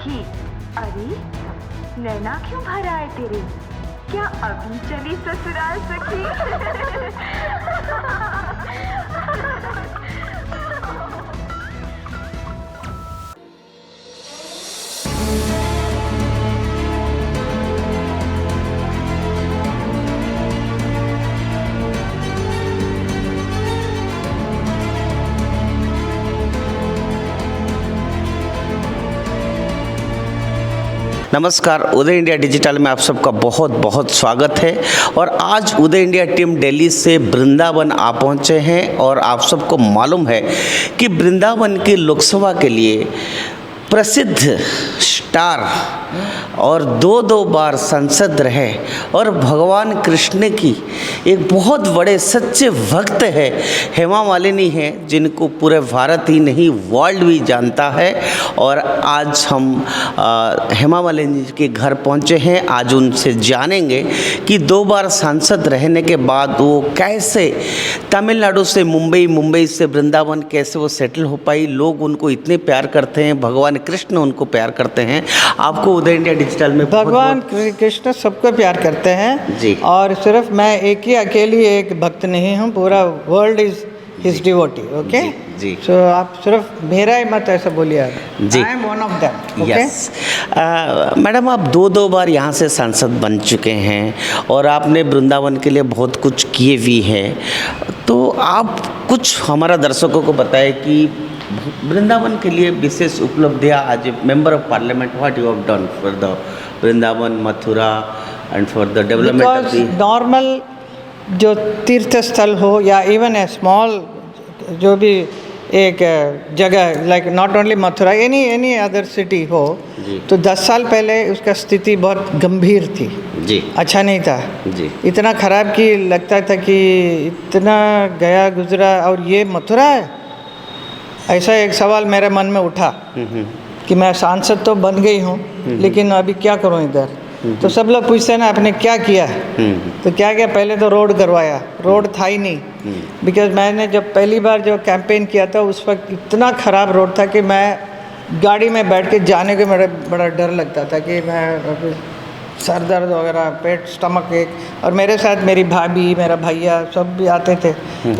सखी। अरे नैना क्यों भर आए तेरे, क्या अभी चली ससुराल सखी? नमस्कार, उदय इंडिया डिजिटल में आप सबका बहुत बहुत स्वागत है। और आज उदय इंडिया टीम दिल्ली से वृंदावन आ पहुंचे हैं और आप सबको मालूम है कि वृंदावन की लोकसभा के लिए प्रसिद्ध स्टार और दो बार सांसद रहे और भगवान कृष्ण की एक बहुत बड़े सच्चे भक्त है हेमा मालिनी हैं, जिनको पूरे भारत ही नहीं वर्ल्ड भी जानता है। और आज हम हेमा मालिनी के घर पहुंचे हैं। आज उनसे जानेंगे कि 2 बार सांसद रहने के बाद वो कैसे तमिलनाडु से मुंबई, मुंबई से वृंदावन कैसे वो सेटल हो पाई। लोग उनको इतने प्यार करते हैं, भगवान कृष्ण उनको प्यार करते हैं। आपको उदय इंडिया डिजिटल में भगवान कृष्ण सबको प्यार करते हैं जी। और सिर्फ मैं एक ही अकेली एक भक्त नहीं हूँ, पूरा world is his devotee. Okay जी। सो आप सिर्फ मेरा ही मत ऐसा बोलिए जी। I am one of them. Okay yes madam, आप 2 बार यहाँ से सांसद बन चुके हैं और आपने वृंदावन के लिए बहुत कुछ किए भी हैं। तो आप कुछ हमारा दर्शकों को बताएं कि वृंदावन के लिए विशेष उपलब्धियाँ आज member of parliament, what you have done for the Vrindavan, Mathura and for the development of the normal जो तीर्थ स्थल हो या इवन ए स्मॉल जो भी एक जगह like not only Mathura, any other city हो जी। तो 10 साल पहले उसका स्थिति बहुत गंभीर थी जी। अच्छा नहीं था जी। इतना ख़राब कि लगता था कि इतना गया गुजरा और ये मथुरा है। ऐसा एक सवाल मेरे मन में उठा कि मैं सांसद तो बन गई हूँ लेकिन अभी क्या करूँ इधर। तो सब लोग पूछते हैं ना आपने क्या किया। तो क्या किया, पहले तो रोड करवाया, रोड था ही नहीं। बिकॉज मैंने जब पहली बार जो कैंपेन किया था उस वक्त इतना ख़राब रोड था कि मैं गाड़ी में बैठ के जाने के मेरा बड़ा डर लगता था कि मैं सर दर्द वगैरह, पेट, स्टमक एक। और मेरे साथ मेरी भाभी, मेरा भैया सब भी आते थे।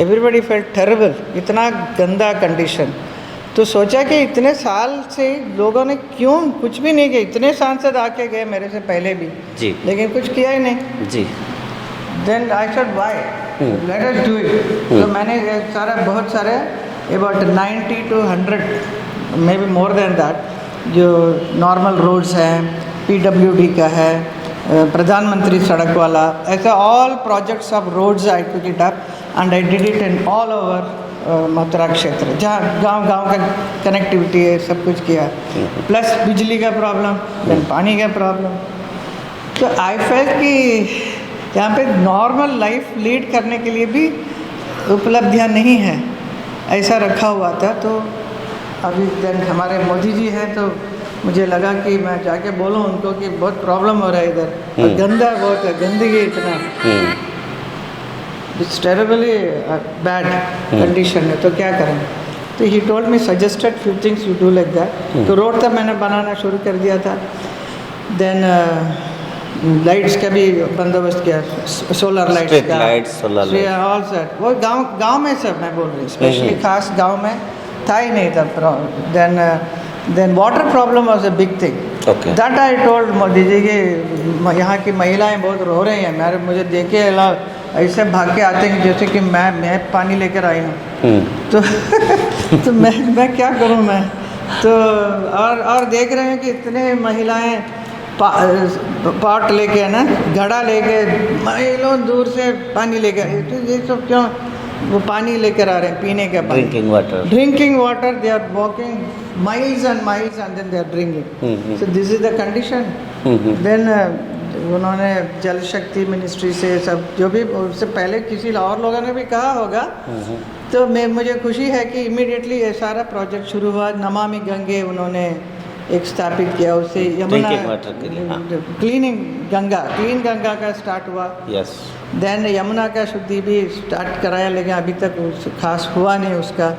एवरीबडी फेल्ट टेरेबल, इतना गंदा कंडीशन। तो सोचा कि इतने साल से लोगों ने क्यों कुछ भी नहीं किया। इतने सांसद आके गए मेरे से पहले भी जी। लेकिन कुछ किया ही नहीं। जी। Then I said why, let us do it. तो मैंने बहुत सारे about 90 to 100 may be more than that जो नॉर्मल रोड्स हैं, PWD का है, प्रधानमंत्री सड़क वाला, ऐसा all projects of roads I took it up and I did it in all over Mathura क्षेत्र, जहाँ गांव का कनेक्टिविटी है, सब कुछ किया। प्लस बिजली का प्रॉब्लम, देन पानी का प्रॉब्लम। तो आई फेल्ट कि यहाँ पे नॉर्मल लाइफ लीड करने के लिए भी उपलब्धियाँ नहीं हैं, ऐसा रखा हुआ था। तो अभी देन हमारे मोदी जी हैं तो मुझे लगा कि मैं जाके बोलूँ उनको कि बहुत प्रॉब्लम हो रहा है इधर, और गंदा बहुत है, गंदगी इतना, इट्स टेरेबली बैड कंडीशन है। तो क्या करें। तो he told me suggested few things you do like that. तो रोड तक मैंने बनाना शुरू कर दिया था। देन लाइट्स का भी बंदोबस्त किया, सोलर लाइट्स का, ऑल सेट। वो गांव में सब मैं बोल रही हूँ, स्पेशली खास गांव में था ही नहीं था। Then water problem was a big thing. That I told Modi ji कि यहाँ की महिलाएं बहुत रो रही हैं, मुझे देखे ऐसे भाग के आते हैं जैसे कि मैं पानी लेकर आई हूँ। तो मैं क्या करूँ मैं। तो और देख रहे हैं कि इतने महिलाएं पॉट लेके ना, घड़ा लेके माइलों दूर से पानी लेकर, तो ये सब क्यों वो पानी लेकर आ रहे हैं पीने का पानी, drinking water. They are walking miles and then they are drinking. So this is the condition. Then उन्होंने जल शक्ति मिनिस्ट्री से सब जो भी उससे पहले किसी और लोगों ने भी कहा होगा। तो मुझे खुशी है कि इमीडिएटली ये सारा प्रोजेक्ट शुरू हुआ। नमामि गंगे उन्होंने एक स्थापित किया, उससे यमुना क्लीन गंगा का स्टार्ट हुआ। यस। देन यमुना का शुद्धि भी स्टार्ट कराया, लेकिन अभी तक खास हुआ नहीं उसका।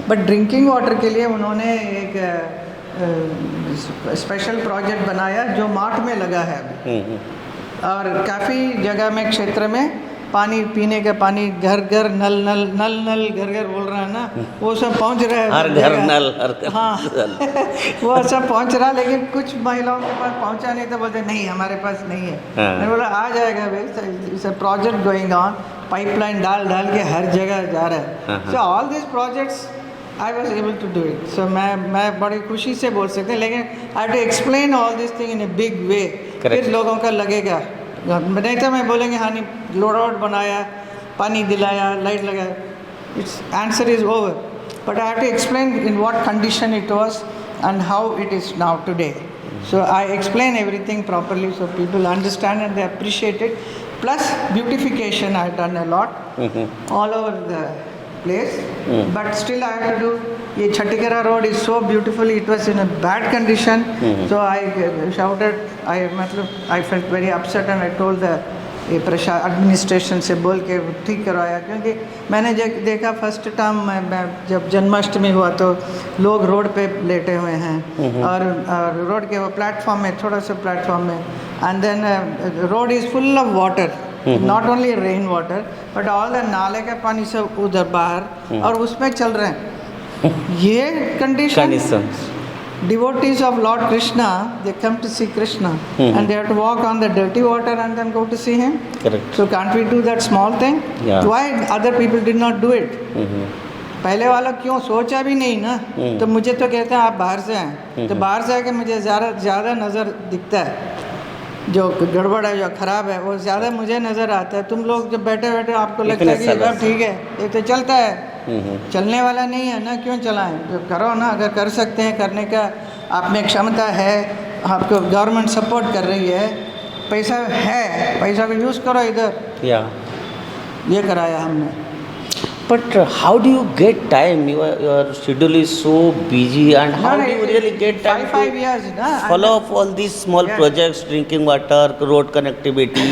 बट ड्रिंकिंग वाटर के लिए उन्होंने एक स्पेशल प्रोजेक्ट बनाया जो मार्ट में लगा है अभी। और काफ़ी जगह में क्षेत्र में पानी पीने का पानी घर घर नल नल नल नल घर घर बोल रहा है ना, वो सब पहुंच रहा है हर घर नल, हर घर हाँ नल। वो सब पहुंच रहा, लेकिन कुछ महिलाओं के पास पहुंचा नहीं तो बोलते नहीं हमारे पास नहीं है। हाँ। मैंने बोला आ जाएगा भाई, it's a project going on, pipeline डाल डाल के हर जगह जा रहा है। So all this projects I was able to do it. सो मैं बड़ी खुशी से बोल सकते हैं, लेकिन I to explain all this thing in a big way, फिर लोगों का लगेगा। नहीं तो मैं बोलेंगे हाँ नहीं रोड बनाया, पानी दिलाया, लाइट लगाया, its answer is over, but I have to explain in what condition it was and how it is now today. So I explain everything properly so people understand and they appreciate it. Plus beautification I have done a lot all over the place. But still I have to do. ये Chattikara road is so beautiful. It was in a bad condition. So I shouted. I felt very upset and I told the administration से बोल के ठीक करवाया, क्योंकि मैंने देखा first time मैं जब जन्माष्टमी हुआ तो लोग रोड पे लेटे हुए हैं और रोड के वो प्लेटफॉर्म में, थोड़ा सा प्लेटफॉर्म में, and then road is full of water, not only rain water but all the नाले का पानी सब उधर बाहर और उसमें चल रहे हैं। ये condition devotees of Lord Krishna, they come to see Krishna and they have to walk on the dirty water and then go to see him. Correct. So can't we do that small thing? Yeah. Why other people did not do it? पहले वाला क्यों सोचा भी नहीं ना? तो मुझे तो कहते हैं आप बाहर से हैं, तो बाहर से आके मुझे ज़्यादा नज़र दिखता है, जो गड़बड़ है जो ख़राब है वो ज़्यादा मुझे नज़र आता है। तुम लोग जब बैठे बैठे आपको लगता है कि सब ठीक है, ये तो चलता है, चलने वाला नहीं है ना, क्यों चलाएं? जो करो ना, अगर कर सकते हैं करने का, आप में क्षमता है, आपको गवर्नमेंट सपोर्ट कर रही है, पैसा है, पैसा को यूज़ करो इधर। ये कराया हमने। But how do you get time? Your schedule is so busy, and how do you really get time 5 years, to follow up all these small projects, drinking water, road connectivity,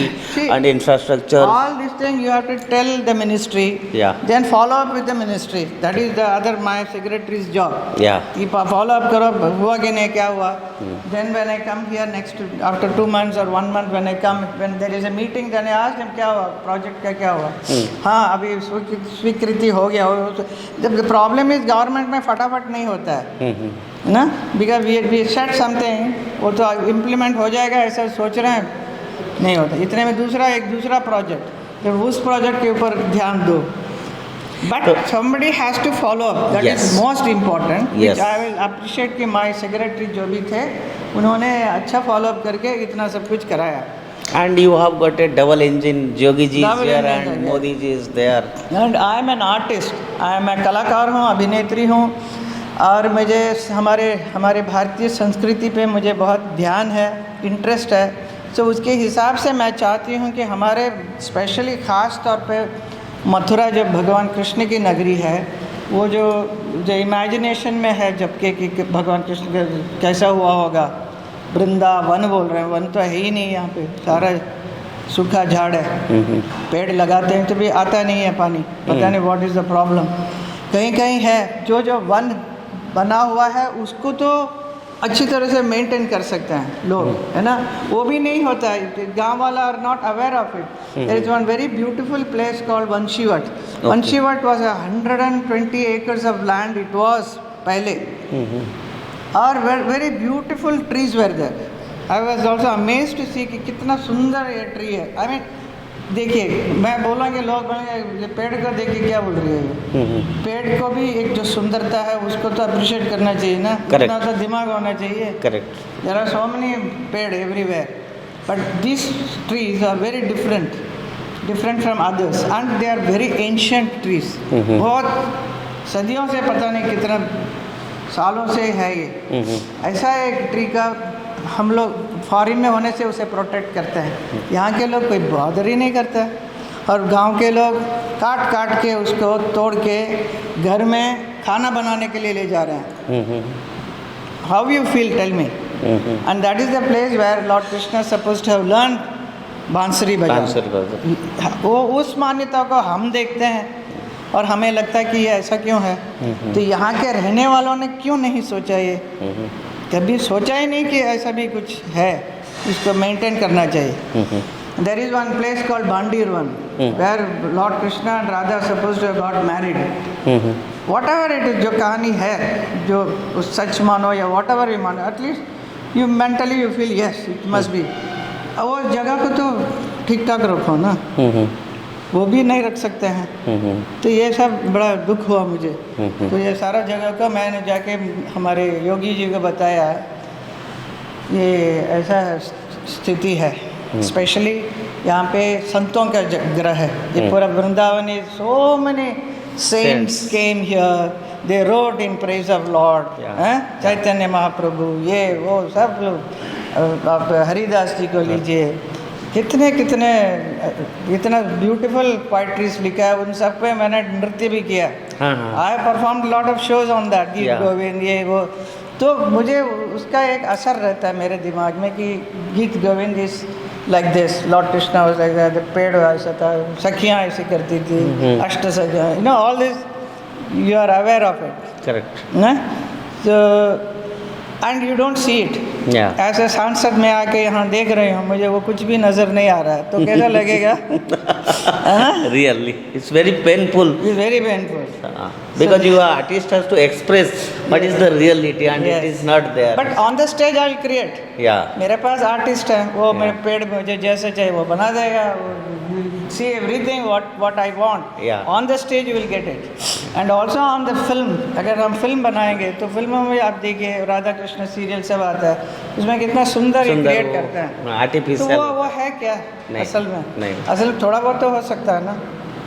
and infrastructure? All these things you have to tell the ministry. Yeah. Then follow up with the ministry. That is the other my secretary's job. Yeah. कि follow up करो, हुआ कि नहीं, क्या हुआ. Then when I come here after 2 months or 1 month when I come, when there is a meeting, then I ask them क्या हुआ, project का क्या हुआ. हाँ अभी स्वीकृति हो गया हो। जब प्रॉब्लम इज गवर्नमेंट में फटाफट नहीं होता है ना, बिकॉज वी सेट समथिंग, वो तो इम्प्लीमेंट हो जाएगा ऐसा सोच रहे हैं, नहीं होता। इतने में दूसरा प्रोजेक्ट, जब उस प्रोजेक्ट के ऊपर ध्यान दो, but somebody has to follow up, that is most important, which I will appreciate कि my secretary जो भी थे उन्होंने अच्छा फॉलो अप करके इतना सब कुछ कराया। And you have got a double engine, Yogi ji is here and Modi ji is there. And I am an artist, मैं कलाकार हूँ, अभिनेत्री हूँ, और मुझे हमारे भारतीय संस्कृति पे मुझे बहुत ध्यान है, इंटरेस्ट है। तो उसके हिसाब से मैं चाहती हूँ कि हमारे स्पेशली ख़ास तौर पे मथुरा जो भगवान कृष्ण की नगरी है, वो जो इमेजिनेशन में है जबकि कि भगवान कृष्ण का कैसा हुआ होगा। वृंदावन बोल रहे हैं, वन तो है ही नहीं यहाँ पे, सारा सूखा झाड़ है, पेड़ लगाते हैं तो भी आता नहीं है पानी, पता नहीं व्हाट इज़ द प्रॉब्लम। कहीं कहीं है जो वन बना हुआ है उसको तो अच्छी तरह से मेंटेन कर सकते हैं लोग, है ना, वो भी नहीं होता है, गांव वाला are not aware of it. There is one very beautiful place called Vanshivat. Vanshivat was 120 acres of land it was पहले, और very beautiful trees were there. I was also amazed to see कि कितना सुंदर ये ट्री है। आई मीन देखिए, मैं बोलूँगी लोग बोलेंगे पेड़ को देख के क्या बोल रही है, पेड़ को भी एक जो सुंदरता है उसको तो अप्रिशिएट करना चाहिए ना, इतना तो दिमाग होना चाहिए। Correct. There are so many ped everywhere, but this trees are very different from others and they are very ancient trees. बहुत सदियों से, पता नहीं कितना सालों से है ये। ऐसा एक ट्री का हम लोग फॉरेन में होने से उसे प्रोटेक्ट करते हैं, यहाँ के लोग कोई बॉदर ही नहीं करता, और गांव के लोग काट के उसको तोड़ के घर में खाना बनाने के लिए ले जा रहे हैं। How you feel, tell me. And that is the place where lord Krishna supposed to have learn बांसुरी बजाना। वो उस मान्यता को हम देखते हैं और हमें लगता है कि ये ऐसा क्यों है, तो यहाँ के रहने वालों ने क्यों नहीं सोचा ये, कभी सोचा ही नहीं कि ऐसा भी कुछ है, इसको मेंटेन करना चाहिए। There is one place called Bandirvan, where Lord Krishna and Radha are supposed to have got married. Whatever it is, जो कहानी है, जो सच मानो या whatever you मानो, at least you mentally you feel yes, it must be. अब वो जगह को तो ठीक ठाक रखो ना, वो भी नहीं रख सकते हैं। तो ये सब बड़ा दुख हुआ मुझे। तो ये सारा जगह का मैंने जाके हमारे योगी जी को बताया, ये ऐसा स्थिति है। स्पेशली यहाँ पे संतों का ग्रह है, ये पूरा वृंदावन है। So many saints came here, they wrote in praise of lord, Chaitanya Mahaprabhu, ये वो सब लोग। आप हरिदास जी को लीजिए, कितने कितने इतना ब्यूटीफुल पोइट्रीज लिखा है, उन सब पे मैंने नृत्य भी किया। I perform lot of shows on that, गीत गोविंद ये वो। तो मुझे उसका एक असर रहता है मेरे दिमाग में कि Geet Govind is like this, lord Krishna was like that, पेड़ ऐसा था, सखियाँ ऐसी करती थी, अष्ट सखियाँ, you know all this you are aware of it, correct ना। तो and you don't see it. ऐसे सांसद में आके यहाँ देख रहे हो, मुझे वो कुछ भी नजर नहीं आ रहा है, तो कैसा लगेगा? Really, it's very painful. It's very painful. Because you are artist has to express what is the reality and it is not there. But on the stage I'll create. Yeah. मेरे पास आर्टिस्ट है, वो मेरे पेड़ मुझे जैसे चाहिए वो बना देगा। See everything what I want. Yeah. On the stage you will get it. And also on the film, अगर हम फिल्म बनाएंगे तो फिल्मों में आप देखिए राधा कृष्ण सीरियल सब आता है, उसमें कितना सुंदर क्रिएट करते हैं। आर्टिफिशियल तो वो है क्या असल में? नहीं। असल में थोड़ा बहुत तो हो सकता है ना,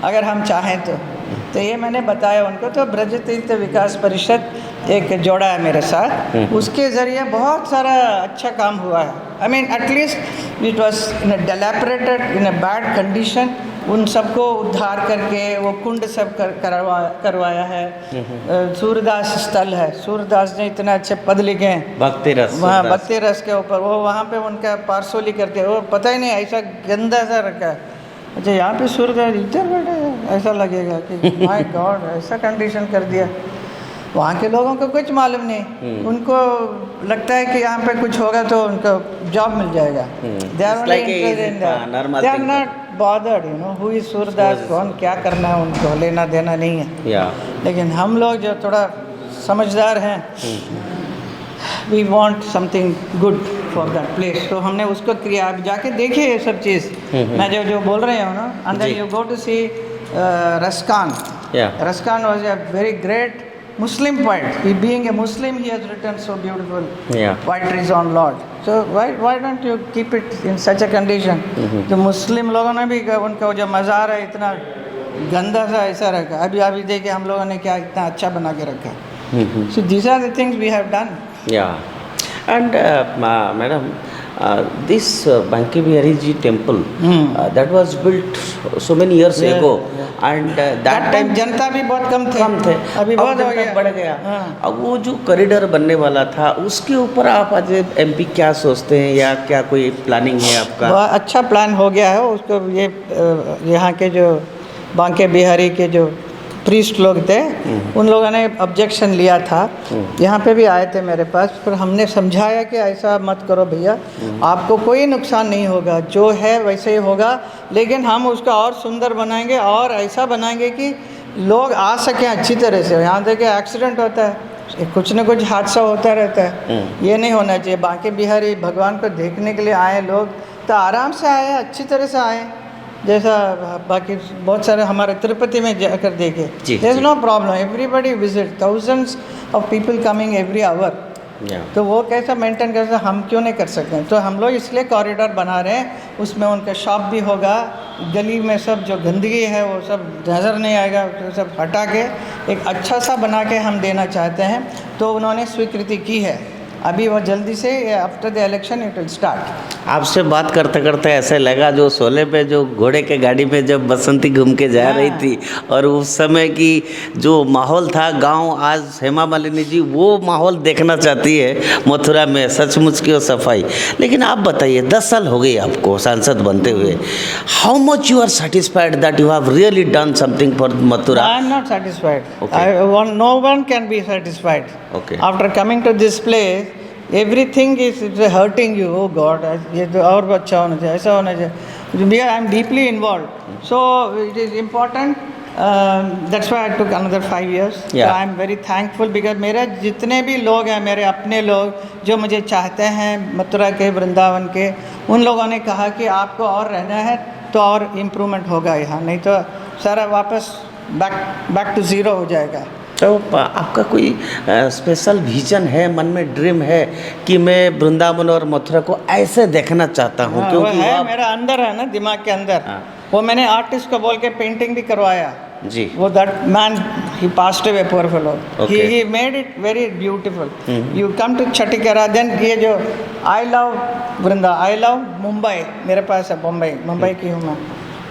अगर हम चाहें तो ये मैंने बताया उनको। तो ब्रज तीर्थ विकास परिषद एक जोड़ा है मेरे साथ, उसके ज़रिए बहुत सारा अच्छा काम हुआ है। I mean at least it was in a dilapidated, in a bad condition, उन सबको उद्धार करके वो कुंड सब करवाया है। सूरदास स्थल है, सूरदास ने इतने अच्छे पद लिखे हैं भक्ति रस, वहाँ भक्ति रस के ऊपर, वो वहाँ पे उनका पार्सोली करते हैं, वो पता ही नहीं ऐसा गंदा सा रखा है। अच्छा यहाँ पे सूरदास इधर बैठे हैं, ऐसा लगेगा कि माय गॉड ऐसा कंडीशन कर दिया। वहाँ के लोगों को कुछ मालूम नहीं, उनको लगता है कि यहाँ पे कुछ होगा तो उनको जॉब मिल जाएगा। They are only interested in that, they are not bothered, you know who is Surdas, कौन क्या करना है, उनको लेना देना नहीं है। लेकिन हम लोग जो थोड़ा समझदार हैं, we want something good for that place, तो हमने उसको किया। आप जाके देखिए ये सब चीज़ मैं जो बोल रहे हो ना, अंदर you go to see Raskhan. Raskhan was a very great Muslim poet. He being a Muslim, he has written so beautiful poetries on Lord. So why don't you keep it in such a condition? तो मुस्लिम लोगों ने भी उनका जो मज़ार है इतना गंदा सा ऐसा रखा, अभी देखिए हम लोगों ने क्या इतना अच्छा बना के रखा। So these are the things we have done. Yeah, and madam, this Banke Bihari Ji temple that was built so many years ago, and that time जनता भी बहुत कम थे, अभी बहुत हो गया, बढ़ गया। अब वो जो कॉरिडोर बनने वाला था उसके ऊपर आप आज एमपी क्या सोचते हैं, या क्या कोई प्लानिंग है आपका? बहुत अच्छा प्लान हो गया है उसको। ये यहाँ के जो बांके बिहारी के जो प्रीस्ट लोग थे, उन लोगों ने ऑब्जेक्शन लिया था, यहाँ पे भी आए थे मेरे पास, पर हमने समझाया कि ऐसा मत करो भैया, आपको कोई नुकसान नहीं होगा, जो है वैसे ही होगा, लेकिन हम उसका और सुंदर बनाएंगे और ऐसा बनाएंगे कि लोग आ सकें अच्छी तरह से। यहाँ देखिए एक्सीडेंट होता है, कुछ न कुछ हादसा होता रहता है, ये नहीं होना चाहिए। बांके बिहारी भगवान को देखने के लिए आए लोग तो आराम से आए, अच्छी तरह से आए, जैसा बाकी बहुत सारे हमारे तिरुपति में जाकर देखे, there is no problem, everybody visit, thousands of people coming every hour. तो वो कैसा मेंटेन कर सकते, हम क्यों नहीं कर सकते? तो हम लोग इसलिए कॉरिडोर बना रहे हैं, उसमें उनका शॉप भी होगा, गली में सब जो गंदगी है वो सब नज़र नहीं आएगा, तो सब हटा के एक अच्छा सा बना के हम देना चाहते हैं। तो उन्होंने स्वीकृति की है, अभी वो जल्दी से after the election it will start. आपसे बात करते करते ऐसे लगा जो शोले पे जो घोड़े के गाड़ी में जब बसंती घूम के जा रही थी, और उस समय की जो माहौल था गांव, आज हेमा मालिनी जी वो माहौल देखना चाहती है मथुरा में, सचमुच की वो सफाई। लेकिन आप बताइए 10 साल हो गए आपको सांसद बनते हुए, how much you are satisfied that you have really done something for Mathura? I am not satisfied, no one can be satisfied. After coming to this place, everything is hurting you. Oh God, ये तो और अच्छा होना चाहिए, ऐसा होना चाहिए. I am deeply involved, so it is important. That's why I took another 5 years. Yeah. So I am very thankful because मेरे जितने भी लोग हैं, मेरे अपने लोग जो मुझे चाहते हैं मथुरा के, वृंदावन के, उन लोगों ने कहा कि आपको और रहना है तो और इम्प्रूवमेंट होगा यहाँ, नहीं तो सारा वापस बैक टू ज़ीरो हो जाएगा. तो आपका कोई स्पेशल विजन है, मन में ड्रीम है कि मैं वृंदावन और मथुरा को ऐसे देखना चाहता हूँ? हाँ, क्योंकि वो है मेरा अंदर है ना, दिमाग के अंदर. हाँ. वो मैंने आर्टिस्ट को बोल के पेंटिंग भी करवाया जी. वो that man he passed away, poor fellow. Okay. He made it very beautiful. You come to Chhatikara, then ये जो I love Vrinda, I love Mumbai, मेरे पास है मुंबई की हूँ मैं,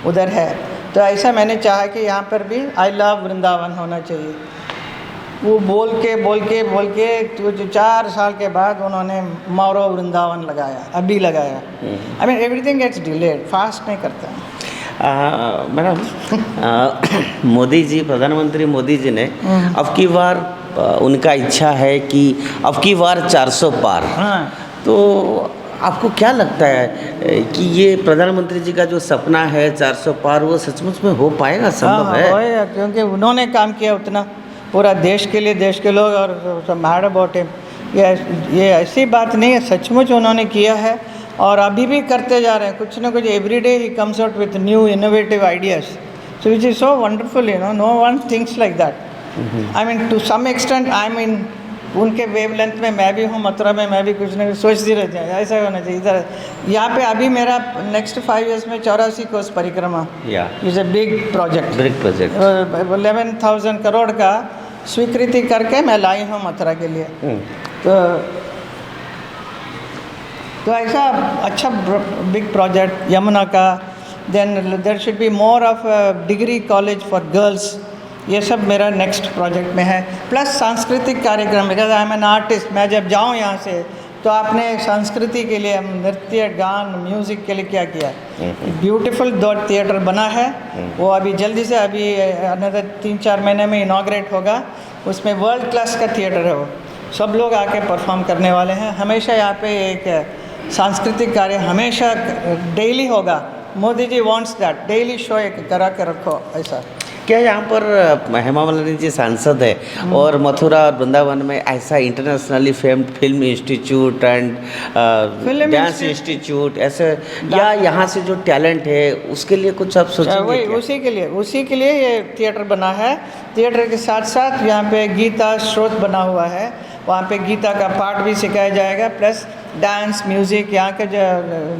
उधर है. तो ऐसा मैंने चाहा कि यहाँ पर भी आई लव वृंदावन होना चाहिए. वो बोल के तो जो 4 साल के बाद उन्होंने मौरो वृंदावन लगाया, अभी लगाया. I mean everything gets delayed, fast नहीं करता. मैडम, मोदी जी, प्रधानमंत्री मोदी जी ने अब की बार उनका इच्छा है कि अब की बार 400 पार. हाँ. तो आपको क्या लगता है कि ये प्रधानमंत्री जी का जो सपना है 400 पार, वो सचमुच में हो पाएगा, संभव है? हाँ, क्योंकि उन्होंने काम किया उतना पूरा देश के लिए, देश के लोग, और मैड अबाउट हिम. ये ऐसी बात नहीं है, सचमुच उन्होंने किया है और अभी भी करते जा रहे हैं. कुछ ना कुछ every day he comes out with new innovative ideas. So which is so wonderful, no one thinks like that. I mean to some extent I mean उनके वेवलेंथ में मैं भी हूँ, मथुरा में मैं भी कुछ ना कुछ सोचती रहती हूँ, ऐसा होना चाहिए. इधर यहाँ पे अभी मेरा नेक्स्ट 5 years में 84 कोस परिक्रमा is a big project. 11,000 crore का स्वीकृति करके मैं लाई हूँ मथुरा के लिए. तो ऐसा अच्छा बिग प्रोजेक्ट यमुना का. Then there should be more of degree college for girls. ये सब मेरा नेक्स्ट प्रोजेक्ट में है. प्लस सांस्कृतिक कार्यक्रम, because I am an artist. मैं जब जाऊँ यहाँ से तो आपने संस्कृति के लिए, नृत्य, गान, म्यूज़िक के लिए क्या किया. ब्यूटीफुल 2 थिएटर बना है, वो अभी जल्दी से, अभी अनदर 3-4 महीने में इनाग्रेट होगा. उसमें वर्ल्ड क्लास का थिएटर है, वो सब लोग आके परफॉर्म करने वाले हैं. हमेशा यहाँ पे एक सांस्कृतिक कार्य हमेशा डेली होगा. Modi ji wants that, daily show एक करा के रखो ऐसा. क्या यहाँ पर हेमा मालिनी जी सांसद है और मथुरा और वृंदावन में ऐसा internationally famed film institute and dance institute ऐसे, या यहाँ से जो टैलेंट है उसके लिए कुछ आप सोचेंगे? वही उसी के लिए ये थिएटर बना है. थिएटर के साथ साथ यहाँ पे गीता स्रोत बना हुआ है, वहाँ पे गीता का पाठ भी सिखाया जाएगा. प्लस डांस, म्यूज़िक, यहाँ का जो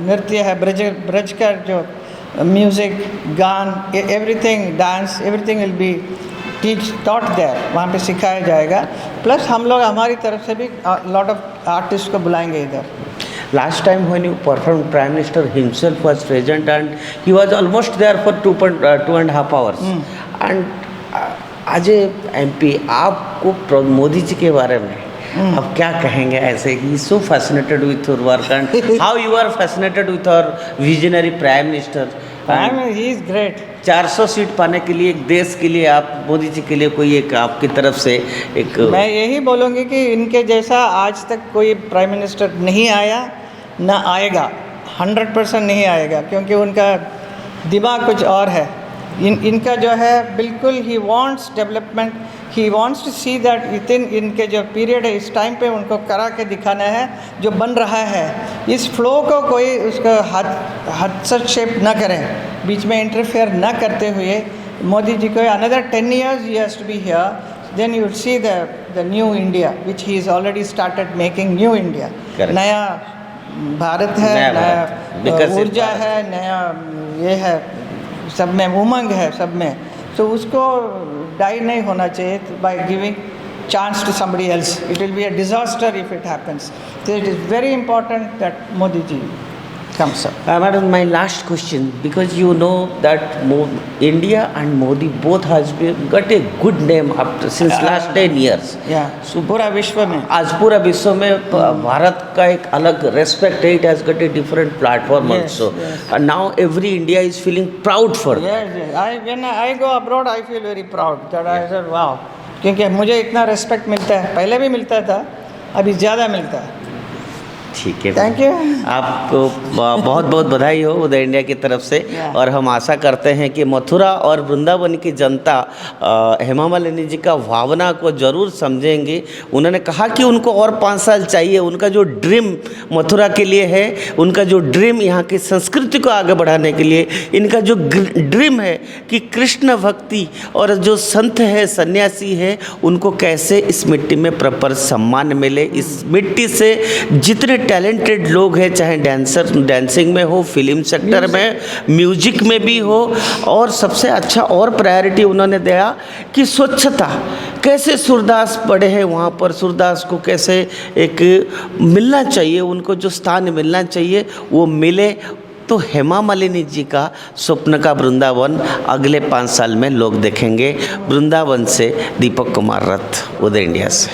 नृत्य है, ब्रज का जो म्यूज़िक, गान, everything, dance, everything will be taught there, वहाँ पे सिखाया जाएगा. प्लस हम लोग हमारी तरफ से भी लॉट ऑफ आर्टिस्ट को बुलाएंगे इधर. Last time when you performed, Prime Minister himself was present and he was almost there for 2.5 hours. And as a MP, आपको मोदी जी के बारे में अब क्या कहेंगे ऐसे कि so fascinated with your work and how you are fascinated with our visionary Prime Minister? I mean, he is great. 400 seat पाने के लिए, एक देश के लिए, आप मोदी जी के लिए कोई एक आपकी तरफ से एक, मैं यही बोलूँगी कि इनके जैसा आज तक कोई प्राइम मिनिस्टर नहीं आया, ना आएगा. 100% नहीं आएगा, क्योंकि उनका दिमाग कुछ और है. इनका जो है बिल्कुल, he wants development, he wants to see that within इनके जो पीरियड है, इस टाइम पे उनको करा के दिखाना है जो बन रहा है. इस फ्लो को कोई उसका हस्तक्षेप न करें, बीच में इंटरफेयर न करते हुए. मोदी जी को another 10 years he has to be here, then you would see the new India which he has already started making new India. नया भारत है, नया ऊर्जा है, नया ये है, सब में उमंग है, सब में. तो उसको डाई नहीं होना चाहिए by giving chance to somebody else. It will be a disaster if it happens. So it is very important that Modi ji comes up. Madam, my last question, because you know that India and Modi both has got a good name after since last 10 years. Yeah. So पूरा विश्व में, आज पूरा विश्व में भारत का एक अलग respect है. It has got a different platform also. And now every India is feeling proud for that. Yes. When I go abroad, I feel very proud that I said wow. क्योंकि मुझे इतना respect मिलता है, पहले भी मिलता था, अभी ज़्यादा मिलता है. ठीक है, थैंक यू। आपको बहुत बहुत बधाई हो उदय इंडिया की तरफ से। Yeah. और हम आशा करते हैं कि मथुरा और वृंदावन की जनता हेमा मालिनी जी का भावना को ज़रूर समझेंगे। उन्होंने कहा कि उनको और 5 साल चाहिए। उनका जो ड्रीम मथुरा के लिए है, उनका जो ड्रीम यहाँ की संस्कृति को आगे बढ़ाने के लिए, इनका जो ड्रीम है कि कृष्ण भक्ति और जो संत है, सन्यासी है, उनको कैसे इस मिट्टी में प्रॉपर सम्मान मिले। इस मिट्टी से जितने टैलेंटेड लोग हैं, चाहे डांसिंग में हो, फिल्म सेक्टर में, म्यूजिक में भी हो, और सबसे अच्छा और प्रायोरिटी उन्होंने दिया कि स्वच्छता कैसे सूरदास पड़े हैं वहाँ पर, सूरदास को कैसे एक मिलना चाहिए, उनको जो स्थान मिलना चाहिए वो मिले। तो हेमा मालिनी जी का स्वप्न का वृंदावन अगले 5 साल में लोग देखेंगे। वृंदावन से दीपक कुमार रथ, उदय इंडिया से।